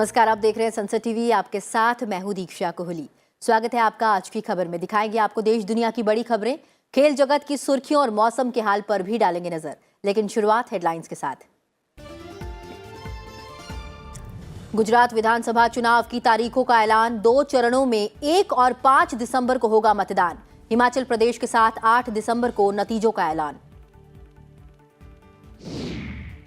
नमस्कार, आप देख रहे हैं संसद टीवी। आपके साथ मैं हूं दीक्षा कोहली। स्वागत है आपका आज की खबर में। दिखाएंगे आपको देश दुनिया की बड़ी खबरें, खेल जगत की सुर्खियों और मौसम के हाल पर भी डालेंगे नजर। लेकिन शुरुआत हेडलाइंस के साथ। गुजरात विधानसभा चुनाव की तारीखों का ऐलान। 2 चरणों में 1 और 5 दिसंबर को होगा मतदान। हिमाचल प्रदेश के साथ 8 दिसंबर को नतीजों का ऐलान।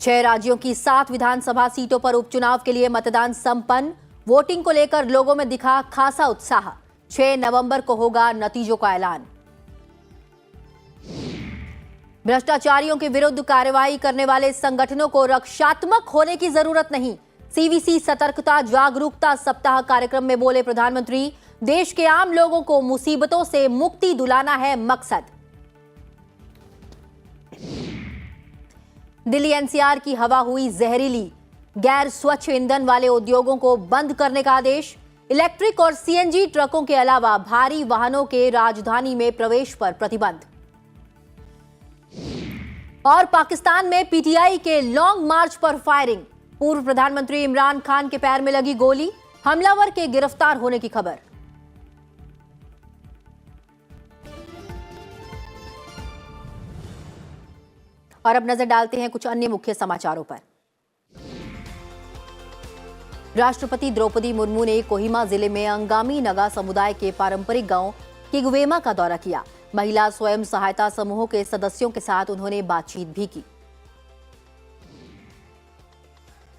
6 राज्यों की 7 विधानसभा सीटों पर उपचुनाव के लिए मतदान संपन्न। वोटिंग को लेकर लोगों में दिखा खासा उत्साह। 6 नवंबर को होगा नतीजों का ऐलान। भ्रष्टाचारियों के विरुद्ध कार्रवाई करने वाले संगठनों को रक्षात्मक होने की जरूरत नहीं। सीवीसी सतर्कता जागरूकता सप्ताह कार्यक्रम में बोले प्रधानमंत्री, देश के आम लोगों को मुसीबतों से मुक्ति दिलाना है मकसद। दिल्ली एनसीआर की हवा हुई जहरीली। गैर स्वच्छ ईंधन वाले उद्योगों को बंद करने का आदेश। इलेक्ट्रिक और सीएनजी ट्रकों के अलावा भारी वाहनों के राजधानी में प्रवेश पर प्रतिबंध। और पाकिस्तान में पीटीआई के लॉन्ग मार्च पर फायरिंग। पूर्व प्रधानमंत्री इमरान खान के पैर में लगी गोली। हमलावर के गिरफ्तार होने की खबर। और अब नजर डालते हैं कुछ अन्य मुख्य समाचारों पर। राष्ट्रपति द्रौपदी मुर्मू ने कोहिमा जिले में अंगामी नगा समुदाय के पारंपरिक गांव किगवेमा का दौरा किया। महिला स्वयं सहायता समूहों के सदस्यों के साथ उन्होंने बातचीत भी की।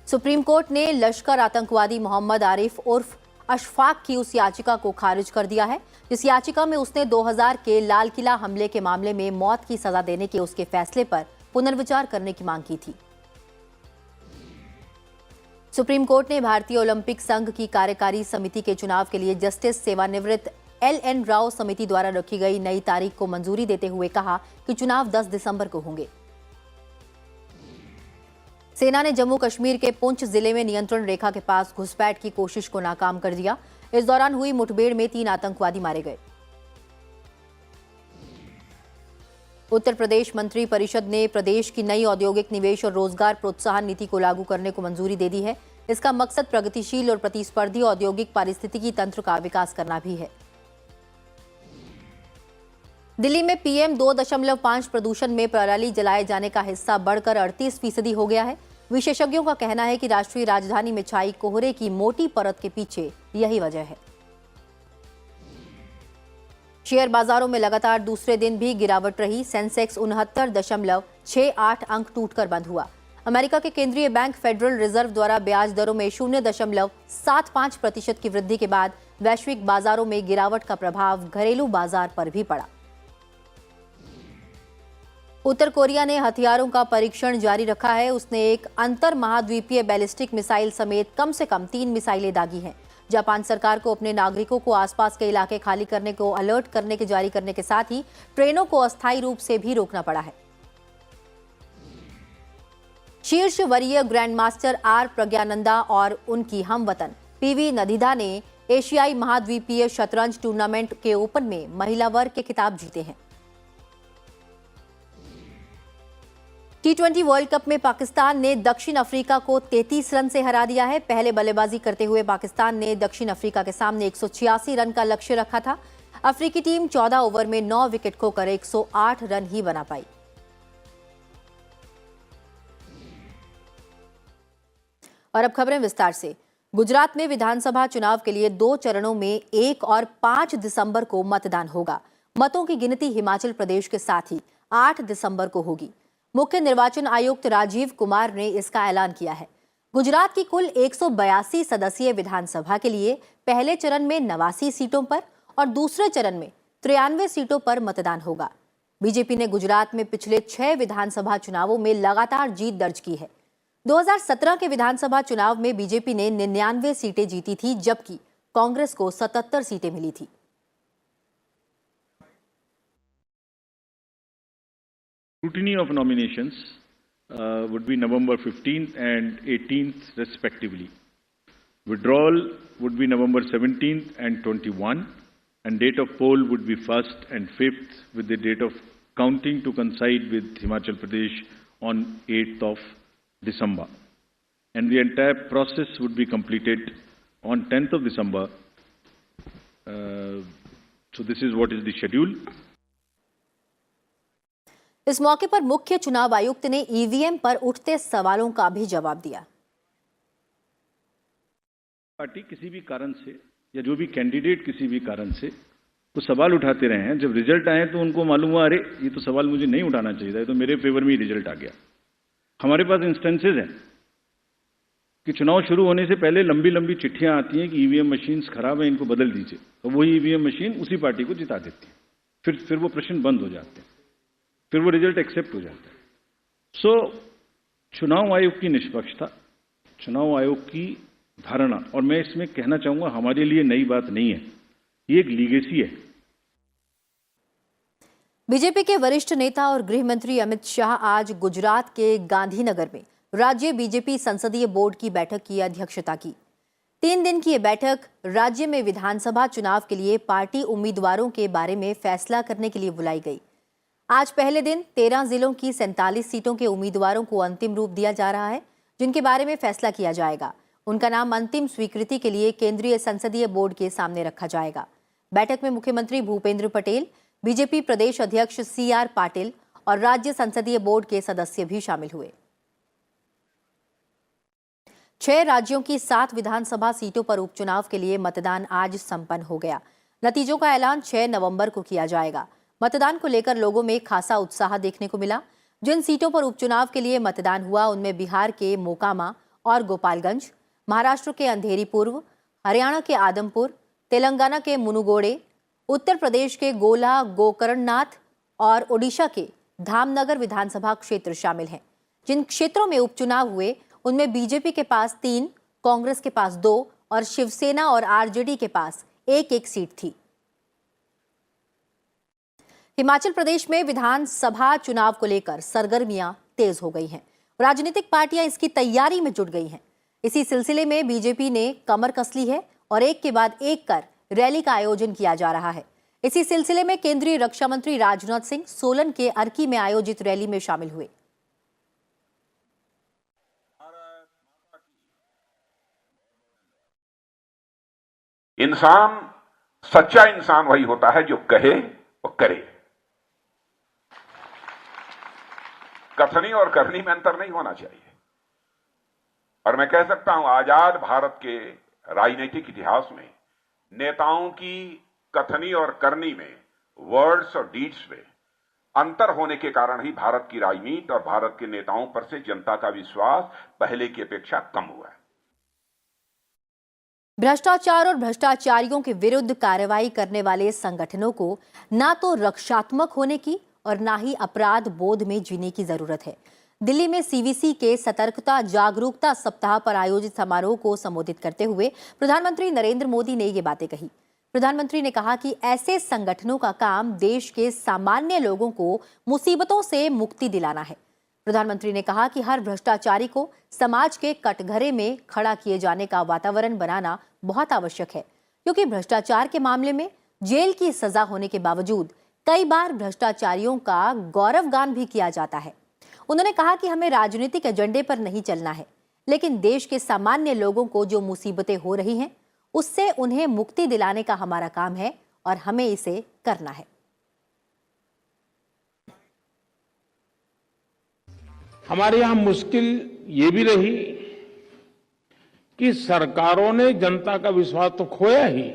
सुप्रीम कोर्ट ने लश्कर आतंकवादी मोहम्मद आरिफ उर्फ अशफाक की उस याचिका को खारिज कर दिया है जिस याचिका में उसने 2000 के लाल किला हमले के मामले में मौत की सजा देने के उसके फैसले पर पुनर्विचार करने की मांग की थी। सुप्रीम कोर्ट ने भारतीय ओलंपिक संघ की कार्यकारी समिति के चुनाव के लिए जस्टिस सेवानिवृत्त LN राव समिति द्वारा रखी गई नई तारीख को मंजूरी देते हुए कहा कि चुनाव 10 दिसंबर को होंगे। सेना ने जम्मू कश्मीर के पुंछ जिले में नियंत्रण रेखा के पास घुसपैठ की कोशिश को नाकाम कर दिया। इस दौरान हुई मुठभेड़ में 3 आतंकवादी मारे गए। उत्तर प्रदेश मंत्री परिषद ने प्रदेश की नई औद्योगिक निवेश और रोजगार प्रोत्साहन नीति को लागू करने को मंजूरी दे दी है। इसका मकसद प्रगतिशील और प्रतिस्पर्धी औद्योगिक पारिस्थितिकी तंत्र का विकास करना भी है। दिल्ली में PM 2.5 प्रदूषण में पराली जलाए जाने का हिस्सा बढ़कर 38% हो गया है। विशेषज्ञों का कहना है कि राष्ट्रीय राजधानी में छाई कोहरे की मोटी परत के पीछे यही वजह है। शेयर बाजारों में लगातार दूसरे दिन भी गिरावट रही। सेंसेक्स 69.68 अंक टूटकर बंद हुआ। अमेरिका के केंद्रीय बैंक फेडरल रिजर्व द्वारा ब्याज दरों में 0.75% की वृद्धि के बाद वैश्विक बाजारों में गिरावट का प्रभाव घरेलू बाजार पर भी पड़ा। उत्तर कोरिया ने हथियारों का परीक्षण जारी रखा है। उसने एक अंतर महाद्वीपीय बैलिस्टिक मिसाइल समेत कम से कम 3 मिसाइलें दागी हैं। जापान सरकार को अपने नागरिकों को आसपास के इलाके खाली करने को अलर्ट करने के जारी करने के साथ ही ट्रेनों को अस्थायी रूप से भी रोकना पड़ा है। शीर्ष वरीय ग्रैंडमास्टर R प्रज्ञानंदा और उनकी हमवतन PV नदीदा ने एशियाई महाद्वीपीय शतरंज टूर्नामेंट के ओपन में महिला वर्ग के खिताब जीते हैं। T20 वर्ल्ड कप में पाकिस्तान ने दक्षिण अफ्रीका को 33 रन से हरा दिया है। पहले बल्लेबाजी करते हुए पाकिस्तान ने दक्षिण अफ्रीका के सामने 186 रन का लक्ष्य रखा था। अफ्रीकी टीम 14 ओवर में 9 विकेट खोकर 108 रन ही बना पाई। और अब खबरें विस्तार से। गुजरात में विधानसभा चुनाव के लिए 2 चरणों में 1 और 5 दिसंबर को मतदान होगा। मतों की गिनती हिमाचल प्रदेश के साथ ही 8 दिसंबर को होगी। मुख्य निर्वाचन आयुक्त राजीव कुमार ने इसका ऐलान किया है। गुजरात की कुल 182 सदस्यीय विधानसभा के लिए पहले चरण में 89 सीटों पर और दूसरे चरण में 93 सीटों पर मतदान होगा। बीजेपी ने गुजरात में पिछले 6 विधानसभा चुनावों में लगातार जीत दर्ज की है। 2017 के विधानसभा चुनाव में बीजेपी ने 99 सीटें जीती थी, जबकि कांग्रेस को 77 सीटें मिली थी। Scrutiny of nominations would be November 15th and 18th respectively. Withdrawal would be November 17th and 21, and date of poll would be 1st and 5th, with the date of counting to coincide with Himachal Pradesh on 8th of December. and the entire process would be completed on 10th of December. So this is what is the schedule. इस मौके पर मुख्य चुनाव आयुक्त ने EVM पर उठते सवालों का भी जवाब दिया। पार्टी किसी भी कारण से या जो भी कैंडिडेट किसी भी कारण से तो सवाल उठाते रहे हैं, जब रिजल्ट आए तो उनको मालूम हुआ अरे ये तो सवाल मुझे नहीं उठाना चाहिए था, तो मेरे फेवर में ही रिजल्ट आ गया। हमारे पास इंस्टेंसेस हैं कि चुनाव शुरू होने से पहले लंबी लंबी चिट्ठियां आती हैं कि ईवीएम मशीन्स खराब है, इनको बदल दीजिए, तो वही ईवीएम मशीन उसी पार्टी को जिता देती है। फिर वो प्रश्न बंद हो जाते हैं, फिर वो रिजल्ट एक्सेप्ट हो जाता है। सो चुनाव आयोग की निष्पक्षता, चुनाव आयोग की धारणा, और मैं इसमें कहना चाहूंगा हमारे लिए नई बात नहीं है, ये एक लीगेसी है। बीजेपी के वरिष्ठ नेता और गृह मंत्री अमित शाह आज गुजरात के गांधीनगर में राज्य बीजेपी संसदीय बोर्ड की बैठक की अध्यक्षता की। 3 दिन की ये बैठक राज्य में विधानसभा चुनाव के लिए पार्टी उम्मीदवारों के बारे में फैसला करने के लिए बुलाई गई। आज पहले दिन 13 जिलों की 47 सीटों के उम्मीदवारों को अंतिम रूप दिया जा रहा है, जिनके बारे में फैसला किया जाएगा। उनका नाम अंतिम स्वीकृति के लिए केंद्रीय संसदीय बोर्ड के सामने रखा जाएगा। बैठक में मुख्यमंत्री भूपेंद्र पटेल, बीजेपी प्रदेश अध्यक्ष CR पाटिल और राज्य संसदीय बोर्ड के सदस्य भी शामिल हुए। 6 राज्यों की 7 विधानसभा सीटों पर उपचुनाव के लिए मतदान आज संपन्न हो गया। नतीजों का ऐलान 6 नवंबर को किया जाएगा। मतदान को लेकर लोगों में खासा उत्साह देखने को मिला। जिन सीटों पर उपचुनाव के लिए मतदान हुआ उनमें बिहार के मोकामा और गोपालगंज, महाराष्ट्र के अंधेरी पूर्व, हरियाणा के आदमपुर, तेलंगाना के मुनुगोड़े, उत्तर प्रदेश के गोला गोकर्णनाथ और ओडिशा के धामनगर विधानसभा क्षेत्र शामिल हैं। जिन क्षेत्रों में उपचुनाव हुए उनमें बीजेपी के पास 3, कांग्रेस के पास 2 और शिवसेना और आरजेडी के पास 1-1 सीट थी। हिमाचल प्रदेश में विधानसभा चुनाव को लेकर सरगर्मियां तेज हो गई हैं। राजनीतिक पार्टियां इसकी तैयारी में जुट गई हैं। इसी सिलसिले में बीजेपी ने कमर कस ली है और एक के बाद एक कर रैली का आयोजन किया जा रहा है। इसी सिलसिले में केंद्रीय रक्षा मंत्री राजनाथ सिंह सोलन के अर्की में आयोजित रैली में शामिल हुए। इंसान, सच्चा इंसान वही होता है जो कहे और करे। कथनी और करनी में अंतर नहीं होना चाहिए। और मैं कह सकता हूं आजाद भारत के राजनीतिक इतिहास में नेताओं की कथनी और करनी में, वर्ड्स और डीड्स में अंतर होने के कारण ही भारत की राजनीति और भारत के नेताओं पर से जनता का विश्वास पहले की अपेक्षा कम हुआ है। भ्रष्टाचार और भ्रष्टाचारियों के विरुद्ध कार्रवाई करने वाले संगठनों को ना तो रक्षात्मक होने की और ना ही अपराध बोध में जीने की जरूरत है। दिल्ली में सीवीसी के सतर्कता जागरूकता सप्ताह पर आयोजित समारोह को संबोधित करते हुए प्रधानमंत्री नरेंद्र मोदी ने ये बातें कही। प्रधानमंत्री ने कहा कि ऐसे संगठनों का काम देश के सामान्य लोगों को मुसीबतों से मुक्ति दिलाना है। प्रधानमंत्री ने कहा कि हर भ्रष्टाचारी को समाज के कटघरे में खड़ा किए जाने का वातावरण बनाना बहुत आवश्यक है, क्योंकि भ्रष्टाचार के मामले में जेल की सजा होने के बावजूद कई बार भ्रष्टाचारियों का गौरवगान भी किया जाता है। उन्होंने कहा कि हमें राजनीतिक एजेंडे पर नहीं चलना है, लेकिन देश के सामान्य लोगों को जो मुसीबतें हो रही हैं उससे उन्हें मुक्ति दिलाने का हमारा काम है और हमें इसे करना है। हमारे यहां मुश्किल ये भी रही कि सरकारों ने जनता का विश्वास तो खोया ही,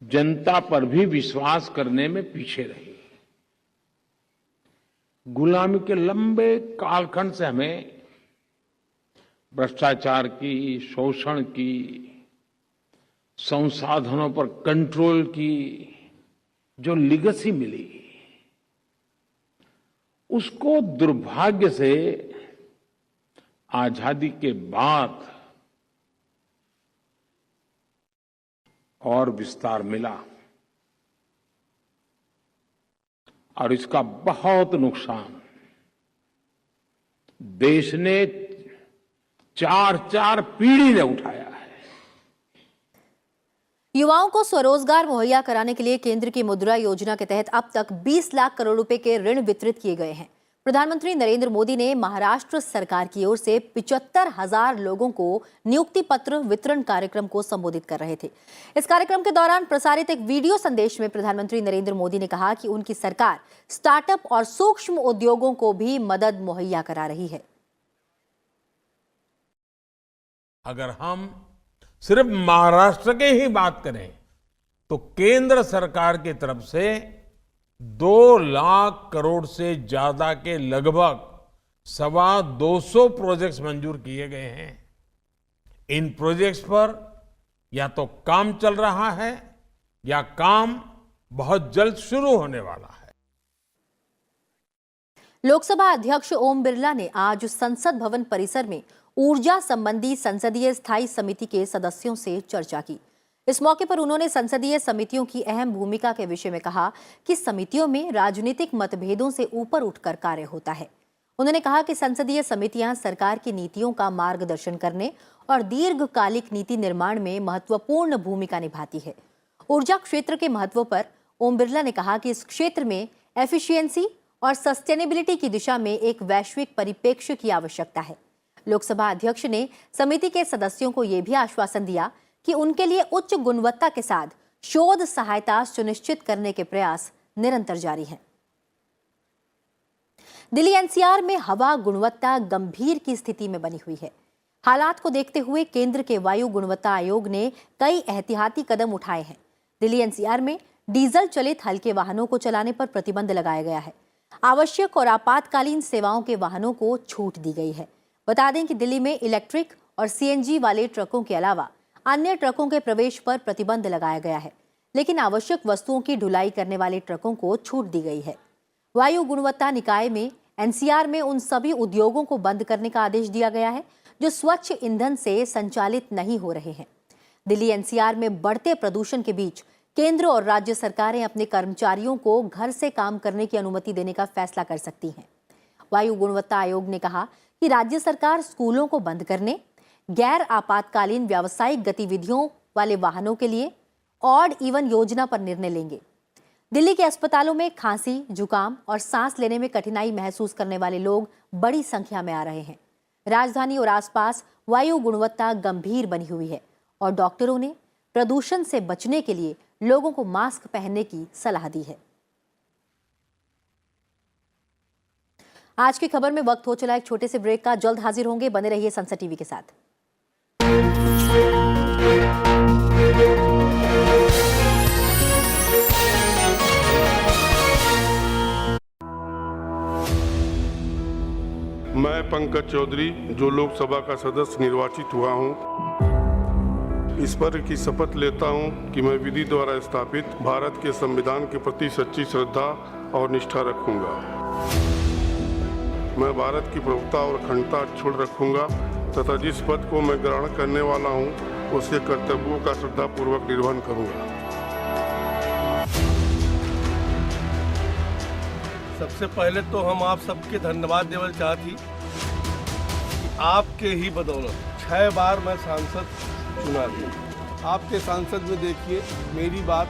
जनता पर भी विश्वास करने में पीछे रही। गुलामी के लंबे कालखंड से हमें भ्रष्टाचार की, शोषण की, संसाधनों पर कंट्रोल की जो लीगेसी मिली, उसको दुर्भाग्य से आजादी के बाद और विस्तार मिला और इसका बहुत नुकसान देश ने 4 पीढ़ी ने उठाया है। युवाओं को स्वरोजगार मुहैया कराने के लिए केंद्र की मुद्रा योजना के तहत अब तक 20 लाख करोड़ रुपए के ऋण वितरित किए गए हैं। प्रधानमंत्री नरेंद्र मोदी ने महाराष्ट्र सरकार की ओर से 75,000 लोगों को नियुक्ति पत्र वितरण कार्यक्रम को संबोधित कर रहे थे। इस कार्यक्रम के दौरान प्रसारित एक वीडियो संदेश में प्रधानमंत्री नरेंद्र मोदी ने कहा कि उनकी सरकार स्टार्टअप और सूक्ष्म उद्योगों को भी मदद मुहैया करा रही है। अगर हम सिर्फ महाराष्ट्र की ही बात करें तो केंद्र सरकार की तरफ से 2 लाख करोड़ से ज्यादा के लगभग 225 प्रोजेक्ट्स मंजूर किए गए हैं। इन प्रोजेक्ट्स पर या तो काम चल रहा है या काम बहुत जल्द शुरू होने वाला है। लोकसभा अध्यक्ष ओम बिरला ने आज संसद भवन परिसर में ऊर्जा संबंधी संसदीय स्थायी समिति के सदस्यों से चर्चा की। इस मौके पर उन्होंने संसदीय समितियों की अहम भूमिका के विषय में कहा कि समितियों में राजनीतिक मतभेदों से ऊपर उठकर कार्य होता है। उन्होंने कहा कि संसदीय समितियां सरकार की नीतियों का मार्गदर्शन करने और दीर्घकालिक नीति निर्माण में महत्वपूर्ण भूमिका निभाती है। ऊर्जा क्षेत्र के महत्व पर ओम बिरला ने कहा कि इस क्षेत्र में एफिशिएंसी और सस्टेनेबिलिटी की दिशा में एक वैश्विक परिप्रेक्ष्य की आवश्यकता है। लोकसभा अध्यक्ष ने समिति के सदस्यों को यह भी आश्वासन दिया कि उनके लिए उच्च गुणवत्ता के साथ शोध सहायता सुनिश्चित करने के प्रयास निरंतर जारी हैं। दिल्ली एनसीआर में हवा गुणवत्ता गंभीर की स्थिति में बनी हुई है। हालात को देखते हुए केंद्र के वायु गुणवत्ता आयोग ने कई एहतियाती कदम उठाए हैं। दिल्ली एनसीआर में डीजल चलित हल्के वाहनों को चलाने पर प्रतिबंध लगाया गया है। आवश्यक और आपातकालीन सेवाओं के वाहनों को छूट दी गई है। बता दें कि दिल्ली में इलेक्ट्रिक और सीएनजी वाले ट्रकों के अलावा अन्य ट्रकों के प्रवेश पर प्रतिबंध लगाया गया है, लेकिन आवश्यक वस्तुओं की ढुलाई करने वाले ट्रकों को छूट दी गई है। वायु गुणवत्ता निकाय में एनसीआर में उन सभी उद्योगों को बंद करने का आदेश दिया गया है जो स्वच्छ ईंधन से संचालित नहीं हो रहे हैं। दिल्ली एनसीआर में बढ़ते प्रदूषण के बीच केंद्र और राज्य सरकारें अपने कर्मचारियों को घर से काम करने की अनुमति देने का फैसला कर सकती हैं। वायु गुणवत्ता आयोग ने कहा कि राज्य सरकार स्कूलों को बंद करने, गैर आपातकालीन व्यावसायिक गतिविधियों वाले वाहनों के लिए ऑड इवन योजना पर निर्णय लेंगे। दिल्ली के अस्पतालों में खांसी, जुकाम और सांस लेने में कठिनाई महसूस करने वाले लोग बड़ी संख्या में आ रहे हैं। राजधानी और आसपास वायु गुणवत्ता गंभीर बनी हुई है और डॉक्टरों ने प्रदूषण से बचने के लिए लोगों को मास्क पहनने की सलाह दी है। आज की खबर में वक्त हो चला एक छोटे से ब्रेक का। जल्द हाजिर होंगे, बने रहिए संसद टीवी के साथ। मैं पंकज चौधरी, जो लोकसभा का सदस्य निर्वाचित हुआ हूं, इस पर की शपथ लेता हूं कि मैं विधि द्वारा स्थापित भारत के संविधान के प्रति सच्ची श्रद्धा और निष्ठा रखूंगा। मैं भारत की प्रभुता और अखंडता अक्षुण्ण रखूंगा तथा जिस पद को मैं ग्रहण करने वाला हूं, उसके कर्तव्यों का श्रद्धापूर्वक निर्वहन करूंगा। सबसे पहले तो हम आप सबके धन्यवाद देवल चाहती कि आपके ही बदौलत 6 बार मैं सांसद चुना गया। आपके सांसद में देखिए, मेरी बात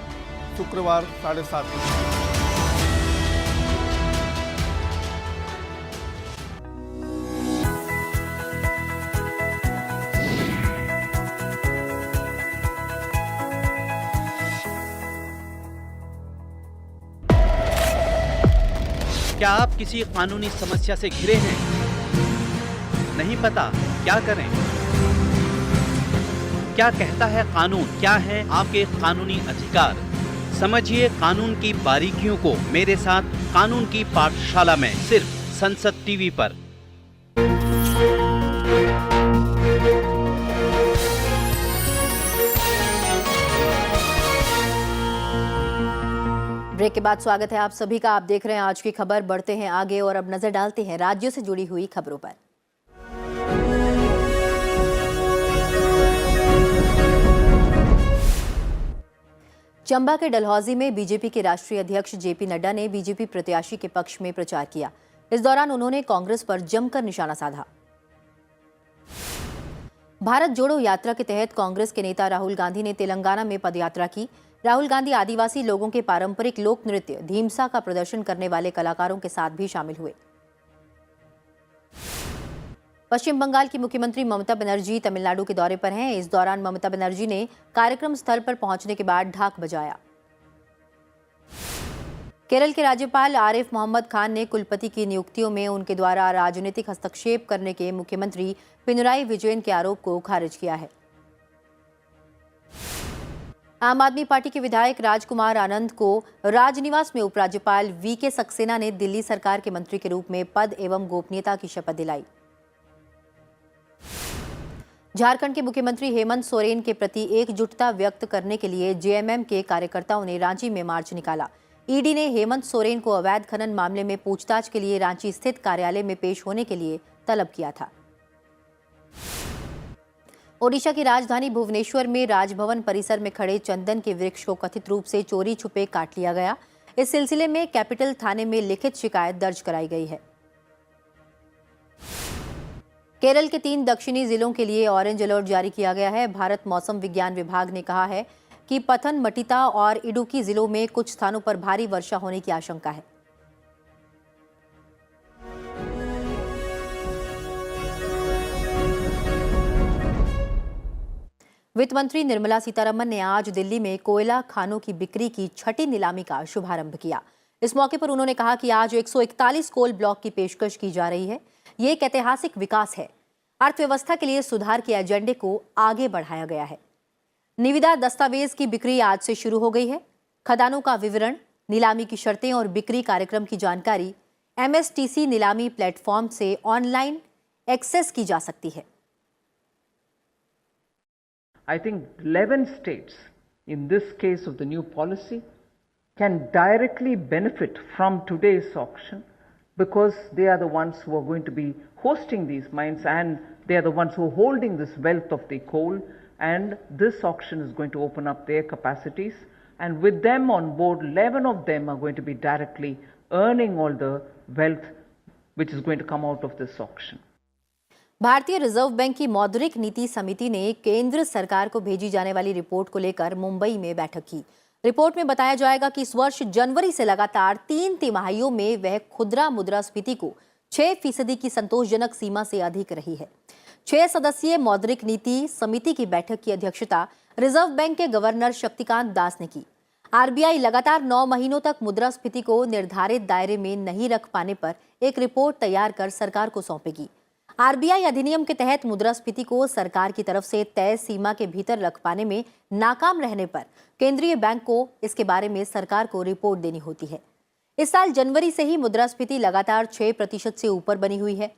शुक्रवार 7:30 क्या आप किसी कानूनी समस्या से घिरे हैं? नहीं पता क्या करें? क्या कहता है कानून? क्या है आपके कानूनी अधिकार? समझिए कानून की बारीकियों को मेरे साथ कानून की पाठशाला में, सिर्फ संसद टीवी पर। ब्रेक के बाद स्वागत है आप सभी का। आप देख रहे हैं आज की खबर। बढ़ते हैं आगे और अब नजर डालते हैं राज्यों से जुड़ी हुई खबरों पर। चंबा के डलहौजी में बीजेपी के राष्ट्रीय अध्यक्ष जेपी नड्डा ने बीजेपी प्रत्याशी के पक्ष में प्रचार किया। इस दौरान उन्होंने कांग्रेस पर जमकर निशाना साधा। भारत जोड़ो यात्रा के तहत कांग्रेस के नेता राहुल गांधी ने तेलंगाना में पदयात्रा की। राहुल गांधी आदिवासी लोगों के पारंपरिक लोक नृत्य धीमसा का प्रदर्शन करने वाले कलाकारों के साथ भी शामिल हुए। पश्चिम बंगाल की मुख्यमंत्री ममता बनर्जी तमिलनाडु के दौरे पर हैं। इस दौरान ममता बनर्जी ने कार्यक्रम स्थल पर पहुंचने के बाद ढाक बजाया। केरल के राज्यपाल आरिफ मोहम्मद खान ने कुलपति की नियुक्तियों में उनके द्वारा राजनीतिक हस्तक्षेप करने के मुख्यमंत्री पिनराई विजयन के आरोप को खारिज किया है। आम आदमी पार्टी के विधायक राजकुमार आनंद को राजनिवास में उपराज्यपाल वीके सक्सेना ने दिल्ली सरकार के मंत्री के रूप में पद एवं गोपनीयता की शपथ दिलाई। झारखंड के मुख्यमंत्री हेमंत सोरेन के प्रति एकजुटता व्यक्त करने के लिए जेएमएम के कार्यकर्ताओं ने रांची में मार्च निकाला। ईडी ने हेमंत सोरेन को अवैध खनन मामले में पूछताछ के लिए रांची स्थित कार्यालय में पेश होने के लिए तलब किया था। ओडिशा की राजधानी भुवनेश्वर में राजभवन परिसर में खड़े चंदन के वृक्ष को कथित रूप से चोरी छुपे काट लिया गया। इस सिलसिले में कैपिटल थाने में लिखित शिकायत दर्ज कराई गई है। केरल के 3 दक्षिणी जिलों के लिए ऑरेंज अलर्ट जारी किया गया है। भारत मौसम विज्ञान विभाग ने कहा है कि पथनमथिट्टा और इडुक्की जिलों में कुछ स्थानों पर भारी वर्षा होने की आशंका है। वित्त मंत्री निर्मला सीतारमण ने आज दिल्ली में कोयला खानों की बिक्री की छठी नीलामी का शुभारंभ किया। इस मौके पर उन्होंने कहा कि आज 141 कोल ब्लॉक की पेशकश की जा रही है। ये एक ऐतिहासिक विकास है। अर्थव्यवस्था के लिए सुधार के एजेंडे को आगे बढ़ाया गया है। निविदा दस्तावेज की बिक्री आज से शुरू हो गई है। खदानों का विवरण, नीलामी की शर्तें और बिक्री कार्यक्रम की जानकारी एमएसटीसी नीलामी प्लेटफॉर्म से ऑनलाइन एक्सेस की जा सकती है। I think 11 states, in this case of the new policy, can directly benefit from today's auction because they are the ones who are going to be hosting these mines and they are the ones who are holding this wealth of the coal, and this auction is going to open up their capacities, and with them on board, 11 of them are going to be directly earning all the wealth which is going to come out of this auction. भारतीय reserve bank की मौद्रिक नीति समिति ने केंद्र सरकार को भेजी जाने वाली रिपोर्ट को लेकर मुंबई में बैठक की। रिपोर्ट में बताया जाएगा कि इस वर्ष जनवरी से लगातार 3 तिमाहियों में वह खुदरा मुद्रास्फीति को 6% की संतोषजनक सीमा से अधिक रही है। 6 सदस्यीय मौद्रिक नीति समिति की बैठक की अध्यक्षता रिजर्व बैंक के गवर्नर शक्तिकांत दास ने की। आरबीआई लगातार 9 महीनों तक मुद्रास्फीति को निर्धारित दायरे में नहीं रख पाने पर एक रिपोर्ट तैयार कर सरकार को सौंपेगी। आरबीआई अधिनियम के तहत मुद्रास्फीति को सरकार की तरफ से तय सीमा के भीतर रख पाने में नाकाम रहने पर केंद्रीय बैंक को इसके बारे में सरकार को रिपोर्ट देनी होती है। इस साल जनवरी से ही मुद्रास्फीति लगातार 6% से ऊपर बनी हुई है।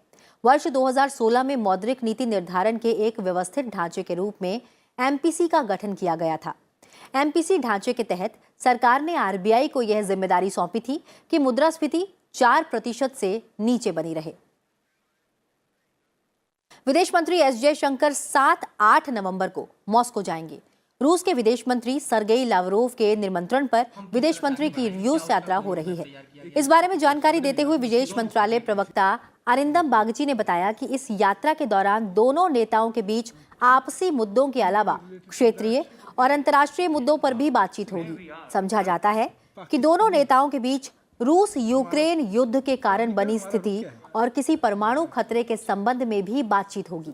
वर्ष 2016 में मौद्रिक नीति निर्धारण के एक व्यवस्थित ढांचे के रूप में एमपीसी का गठन किया गया था। एमपीसी ढांचे के तहत सरकार ने आरबीआई को यह जिम्मेदारी सौंपी थी कि मुद्रास्फीति 4% से नीचे बनी रहे। विदेश मंत्री एस जयशंकर 7-8 नवंबर को मॉस्को जाएंगे। रूस के विदेश मंत्री सरगेई लावरोव के निमंत्रण पर विदेश मंत्री की रूस यात्रा हो रही है। इस बारे में जानकारी देते हुए विदेश मंत्रालय प्रवक्ता अरिंदम बागची ने बताया कि इस यात्रा के दौरान दोनों नेताओं के बीच आपसी मुद्दों के अलावा क्षेत्रीय और अंतर्राष्ट्रीय मुद्दों पर भी बातचीत होगी। समझा जाता है कि दोनों नेताओं के बीच रूस यूक्रेन युद्ध के कारण बनी स्थिति और किसी परमाणु खतरे के संबंध में भी बातचीत होगी।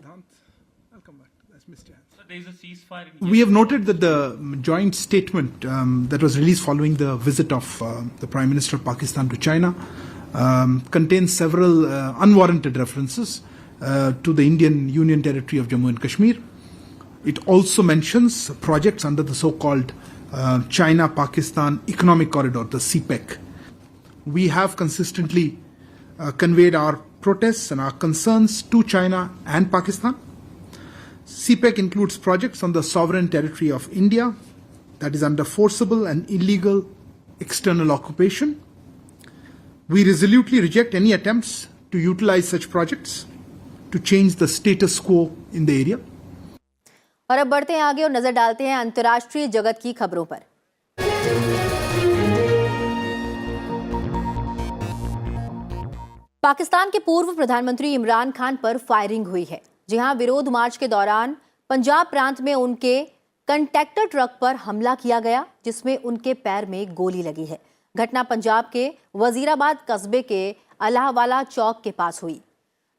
We have noted that the joint statement that was released following the visit of the Prime Minister of Pakistan to China contains several unwarranted references to the Indian Union Territory of Jammu and Kashmir. It also mentions projects under the so-called China-Pakistan Economic Corridor, the CPEC. We have consistently conveyed our protests and our concerns to China and Pakistan. CPEC includes projects on the sovereign territory of India that is under forcible and illegal external occupation. We resolutely reject any attempts to utilize such projects to change the status quo in the area. और अब बढ़ते हैं आगे और नजर डालते हैं अंतर्राष्ट्रीय जगत की खबरों पर। पाकिस्तान के पूर्व प्रधानमंत्री इमरान खान पर फायरिंग हुई है। जी हां, विरोध मार्च के दौरान पंजाब प्रांत में उनके कंटेक्टर ट्रक पर हमला किया गया, जिसमें उनके पैर में गोली लगी है। घटना पंजाब के वजीराबाद कस्बे के अलाहवाला चौक के पास हुई।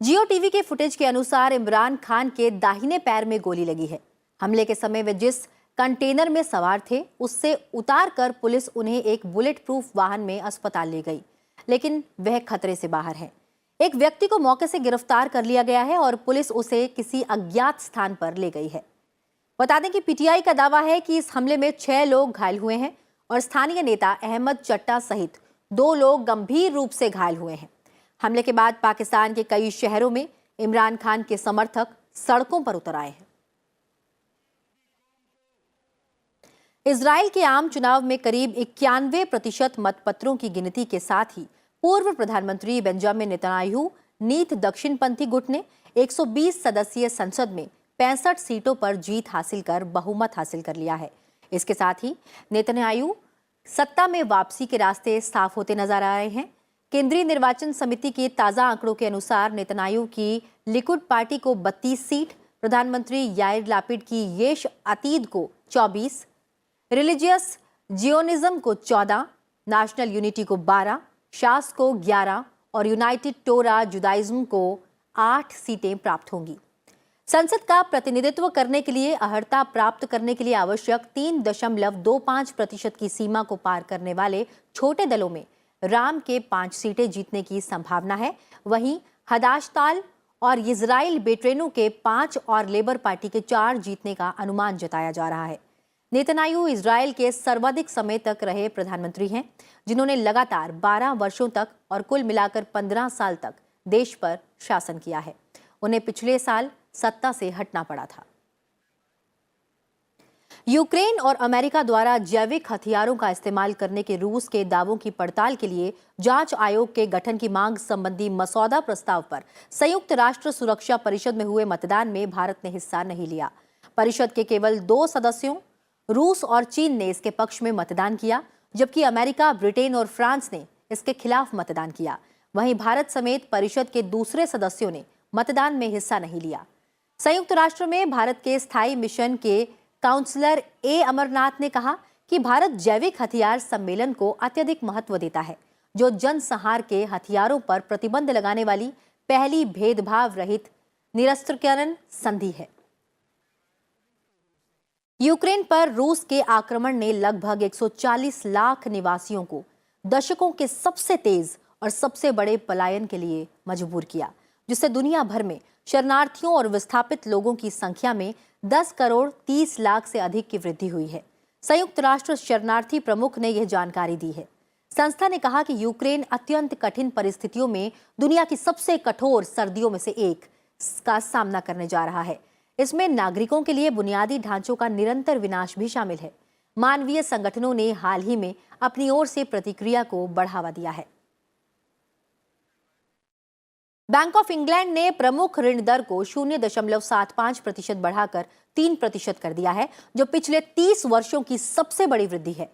जियो टीवी के फुटेज के अनुसार इमरान खान के दाहिने पैर में गोली लगी है। हमले के समय वे जिस कंटेनर में सवार थे उससे उतारकर पुलिस उन्हें एक बुलेट प्रूफ वाहन में अस्पताल ले गई, लेकिन वह खतरे से बाहर है। एक व्यक्ति को मौके से गिरफ्तार कर लिया गया है और पुलिस उसे किसी अज्ञात स्थान पर ले गई है। बता दें कि पीटीआई का दावा है कि इस हमले में 6 लोग घायल हुए हैं और स्थानीय नेता अहमद चट्टा सहित 2 लोग गंभीर रूप से घायल हुए हैं। हमले के बाद पाकिस्तान के कई शहरों में इमरान खान के समर्थक सड़कों पर उतर आए हैं। इजराइल के आम चुनाव में करीब 91% मतपत्रों की गिनती के साथ ही पूर्व प्रधानमंत्री बेंजामिन नेतन्याहू नीत दक्षिणपंथी गुट ने 120 सदस्यीय संसद में 65 सीटों पर जीत हासिल कर बहुमत हासिल कर लिया है। इसके साथ ही नेतन्याहू सत्ता में वापसी के रास्ते साफ होते नजर आ रहे हैं। केंद्रीय निर्वाचन समिति के ताजा आंकड़ों के अनुसार नेतन्याहू की लिकुड पार्टी को 32 सीट, प्रधानमंत्री याइर लापिड की येश अतीद को 24, रिलीजियस जियोनिज्म को 14, नेशनल यूनिटी को 12, शास को 11 और यूनाइटेड टोरा जुदाइज्म को 8 सीटें प्राप्त होंगी। संसद का प्रतिनिधित्व करने के लिए अर्हता प्राप्त करने के लिए आवश्यक 3.25% की सीमा को पार करने वाले छोटे दलों में राम के 5 सीटें जीतने की संभावना है। वहीं हदाशताल और इजराइल बेट्रेनो के 5 और लेबर पार्टी के 4 जीतने का अनुमान जताया जा रहा है। नेतन्याहू इजराइल के सर्वाधिक समय तक रहे प्रधानमंत्री हैं, जिन्होंने लगातार 12 वर्षों तक और कुल मिलाकर 15 साल तक देश पर शासन किया है। उन्हें पिछले साल सत्ता से हटना पड़ा था। यूक्रेन और अमेरिका द्वारा जैविक हथियारों का इस्तेमाल करने के रूस के दावों की पड़ताल के लिए जांच आयोग के गठन की मांग संबंधी मसौदा प्रस्ताव पर संयुक्त राष्ट्र सुरक्षा परिषद में हुए मतदान में भारत ने हिस्सा नहीं लिया। परिषद के केवल 2 सदस्यों रूस और चीन ने इसके पक्ष में मतदान किया, जबकि अमेरिका, ब्रिटेन और फ्रांस ने इसके खिलाफ मतदान किया। वहीं भारत समेत परिषद के दूसरे सदस्यों ने मतदान में हिस्सा नहीं लिया। संयुक्त राष्ट्र में भारत के स्थायी मिशन के काउंसलर ए अमरनाथ ने कहा कि भारत जैविक हथियार सम्मेलन को अत्यधिक महत्व देता है, जो जनसंहार के हथियारों पर प्रतिबंध लगाने वाली पहली भेदभाव रहित निरस्त्रीकरण संधि है। यूक्रेन पर रूस के आक्रमण ने लगभग 140 लाख निवासियों को दशकों के सबसे तेज और सबसे बड़े पलायन के लिए मजबूर किया, जिससे दुनिया भर में शरणार्थियों और विस्थापित लोगों की संख्या में 10 करोड़ 30 लाख से अधिक की वृद्धि हुई है। संयुक्त राष्ट्र शरणार्थी प्रमुख ने यह जानकारी दी है। संस्था ने कहा कि यूक्रेन अत्यंत कठिन परिस्थितियों में दुनिया की सबसे कठोर सर्दियों में से एक का सामना करने जा रहा है। इसमें नागरिकों के लिए बुनियादी ढांचों का निरंतर विनाश भी शामिल है। मानवीय संगठनों ने हाल ही में अपनी ओर से प्रतिक्रिया को बढ़ावा दिया है। बैंक ऑफ इंग्लैंड ने प्रमुख ऋण दर को 0.75% बढ़ाकर 3% कर दिया है, जो पिछले 30 वर्षों की सबसे बड़ी वृद्धि है।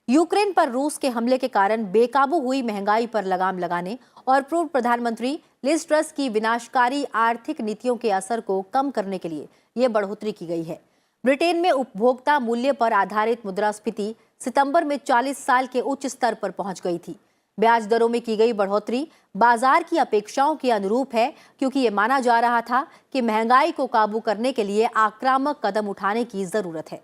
यूक्रेन पर रूस के हमले के कारण बेकाबू हुई महंगाई पर लगाम लगाने और पूर्व प्रधानमंत्री लिज ट्रस की विनाशकारी आर्थिक नीतियों के असर को कम करने के लिए यह बढ़ोतरी की गई है। ब्रिटेन में उपभोक्ता मूल्य पर आधारित मुद्रास्फीति सितंबर में 40 साल के उच्च स्तर पर पहुंच गई थी। ब्याज दरों में की गई बढ़ोतरी बाजार की अपेक्षाओं के अनुरूप है, क्योंकि यह माना जा रहा था कि महंगाई को काबू करने के लिए आक्रामक कदम उठाने की जरूरत है।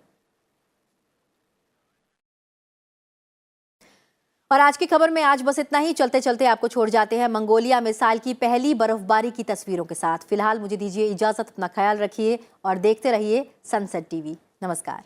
और आज की खबर में आज बस इतना ही। चलते चलते आपको छोड़ जाते हैं मंगोलिया में साल की पहली बर्फबारी की तस्वीरों के साथ। फिलहाल मुझे दीजिए इजाजत, अपना ख्याल रखिए और देखते रहिए सनसेट टीवी। नमस्कार।